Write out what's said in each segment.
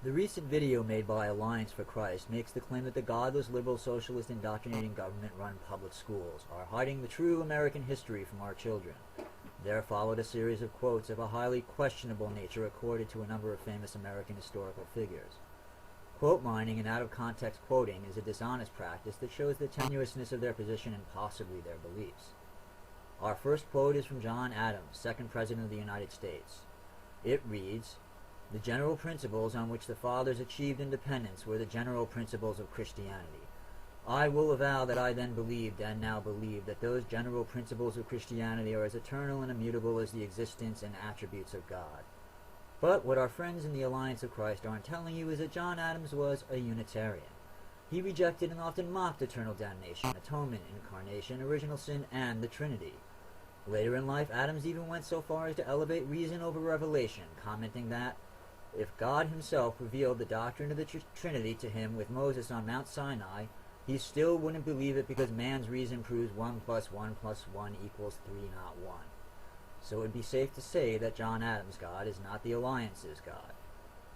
The recent video made by Alliance for Christ makes the claim that the godless liberal socialist indoctrinating government-run public schools are hiding the true American history from our children. There followed a series of quotes of a highly questionable nature accorded to a number of famous American historical figures. Quote mining and out-of-context quoting is a dishonest practice that shows the tenuousness of their position and possibly their beliefs. Our first quote is from John Adams, second President of the United States. It reads, "The general principles on which the fathers achieved independence were the general principles of Christianity. I will avow that I then believed and now believe that those general principles of Christianity are as eternal and immutable as the existence and attributes of God." But what our friends in the Alliance of Christ aren't telling you is that John Adams was a Unitarian. He rejected and often mocked eternal damnation, atonement, incarnation, original sin, and the Trinity. Later in life, Adams even went so far as to elevate reason over revelation, commenting that, if God himself revealed the doctrine of the Trinity to him with Moses on Mount Sinai, he still wouldn't believe it because man's reason proves 1 + 1 + 1 = 3, not 1. So it would be safe to say that John Adams' God is not the Alliance's God.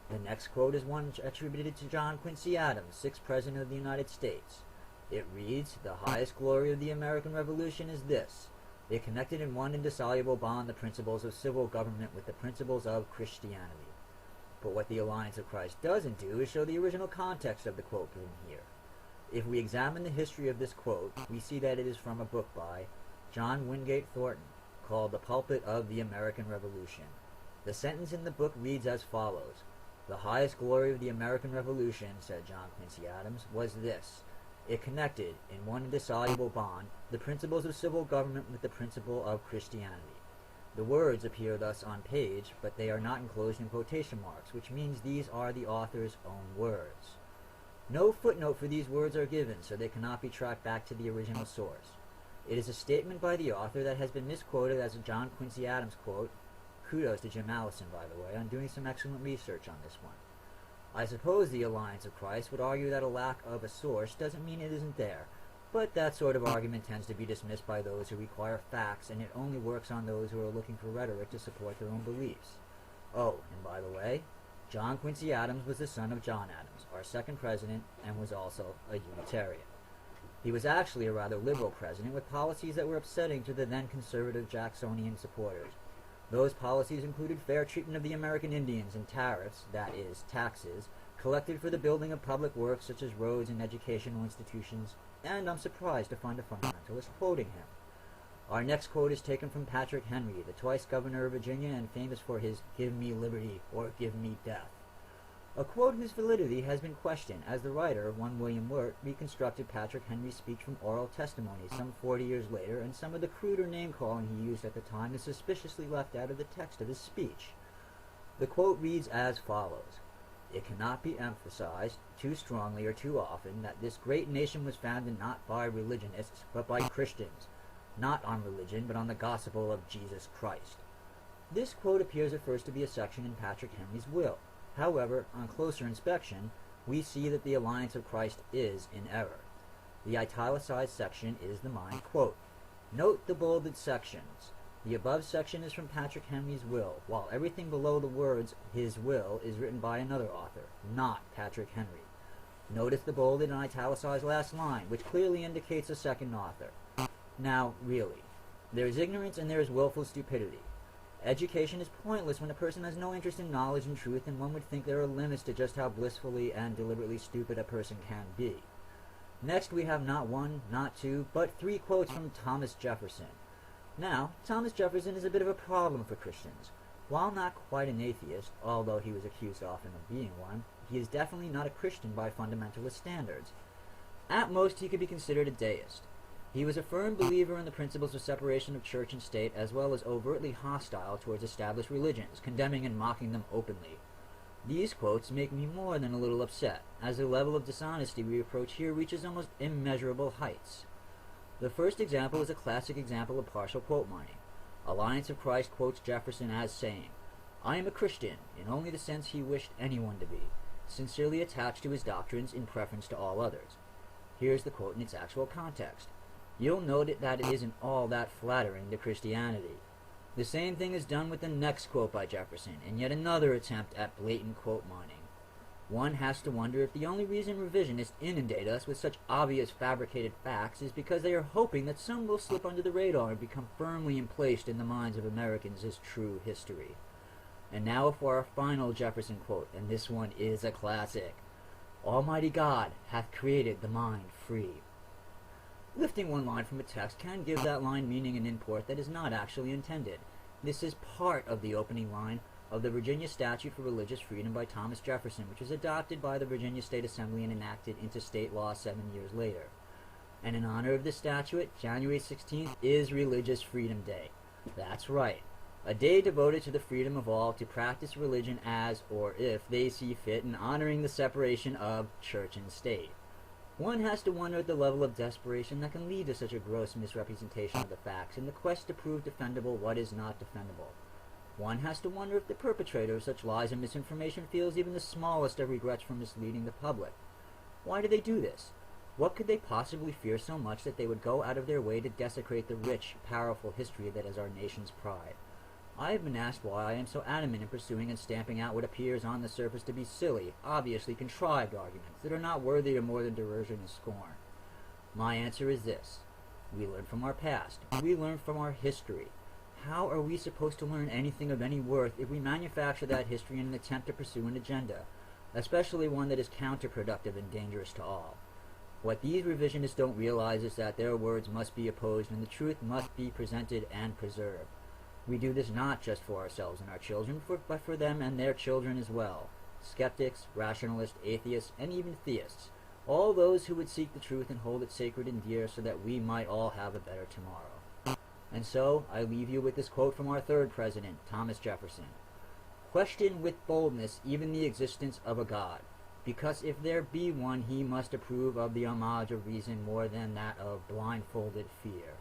The next quote is one attributed to John Quincy Adams, sixth President of the United States. It reads, "The highest glory of the American Revolution is this. It connected in one indissoluble bond the principles of civil government with the principles of Christianity." But what the Alliance of Christ doesn't do is show the original context of the quote given here. If we examine the history of this quote, we see that it is from a book by John Wingate Thornton called The Pulpit of the American Revolution. The sentence in the book reads as follows: "The highest glory of the American Revolution," said John Quincy Adams, "was this. It connected, in one indissoluble bond, the principles of civil government with the principle of Christianity." The words appear thus on page, but they are not enclosed in quotation marks, which means these are the author's own words. No footnote for these words are given, so they cannot be tracked back to the original source. It is a statement by the author that has been misquoted as a John Quincy Adams quote. Kudos to Jim Allison, by the way, on doing some excellent research on this one. I suppose the Alliance of Christ would argue that a lack of a source doesn't mean it isn't there, but that sort of argument tends to be dismissed by those who require facts, and it only works on those who are looking for rhetoric to support their own beliefs. Oh, and by the way, John Quincy Adams was the son of John Adams, our second president, and was also a Unitarian. He was actually a rather liberal president with policies that were upsetting to the then conservative Jacksonian supporters. Those policies included fair treatment of the American Indians and tariffs, that is, taxes, collected for the building of public works such as roads and educational institutions, and I'm surprised to find a fundamentalist quoting him. Our next quote is taken from Patrick Henry, the twice governor of Virginia and famous for his "Give me liberty" or "Give me death." A quote whose validity has been questioned, as the writer, one William Wirt, reconstructed Patrick Henry's speech from oral testimony some 40 years later, and some of the cruder name-calling he used at the time is suspiciously left out of the text of his speech. The quote reads as follows: "It cannot be emphasized too strongly or too often that this great nation was founded not by religionists, but by Christians, not on religion, but on the gospel of Jesus Christ." This quote appears at first to be a section in Patrick Henry's will. However, on closer inspection, we see that the Alliance of Christ is in error. The italicized section is the mine quote. Note the bolded sections. The above section is from Patrick Henry's will, while everything below the words "his will" is written by another author, not Patrick Henry. Notice the bolded and italicized last line, which clearly indicates a second author. Now, really, there is ignorance and there is willful stupidity. Education is pointless when a person has no interest in knowledge and truth, and one would think there are limits to just how blissfully and deliberately stupid a person can be. Next, we have not one, not two, but 3 quotes from Thomas Jefferson. Now, Thomas Jefferson is a bit of a problem for Christians. While not quite an atheist, although he was accused often of being one, he is definitely not a Christian by fundamentalist standards. At most, he could be considered a deist. He was a firm believer in the principles of separation of church and state, as well as overtly hostile towards established religions, condemning and mocking them openly. These quotes make me more than a little upset, as the level of dishonesty we approach here reaches almost immeasurable heights. The first example is a classic example of partial quote mining. Alliance of Christ quotes Jefferson as saying, "I am a Christian, in only the sense he wished anyone to be, sincerely attached to his doctrines in preference to all others." Here's the quote in its actual context. You'll note that it isn't all that flattering to Christianity. The same thing is done with the next quote by Jefferson, and yet another attempt at blatant quote mining. One has to wonder if the only reason revisionists inundate us with such obvious fabricated facts is because they are hoping that some will slip under the radar and become firmly emplaced in the minds of Americans as true history. And now for our final Jefferson quote, and this one is a classic. Almighty God hath created the mind free. Lifting one line from a text can give that line meaning and import that is not actually intended. This is part of the opening line of the Virginia Statute for Religious Freedom by Thomas Jefferson, which was adopted by the Virginia State Assembly and enacted into state law 7 years later. And in honor of this statute, January 16th is Religious Freedom Day. That's right, a day devoted to the freedom of all to practice religion as, or if they see fit, in honoring the separation of church and state. One has to wonder at the level of desperation that can lead to such a gross misrepresentation of the facts in the quest to prove defendable what is not defendable. One has to wonder if the perpetrator of such lies and misinformation feels even the smallest of regrets for misleading the public. Why do they do this? What could they possibly fear so much that they would go out of their way to desecrate the rich, powerful history that is our nation's pride? I have been asked why I am so adamant in pursuing and stamping out what appears on the surface to be silly, obviously contrived arguments that are not worthy of more than derision and scorn. My answer is this. We learn from our past. We learn from our history. How are we supposed to learn anything of any worth if we manufacture that history in an attempt to pursue an agenda, especially one that is counterproductive and dangerous to all? What these revisionists don't realize is that their words must be opposed and the truth must be presented and preserved. We do this not just for ourselves and our children, but for them and their children as well. Skeptics, rationalists, atheists, and even theists. All those who would seek the truth and hold it sacred and dear so that we might all have a better tomorrow. And so, I leave you with this quote from our third president, Thomas Jefferson. Question with boldness even the existence of a God, because if there be one, he must approve of the homage of reason more than that of blindfolded fear.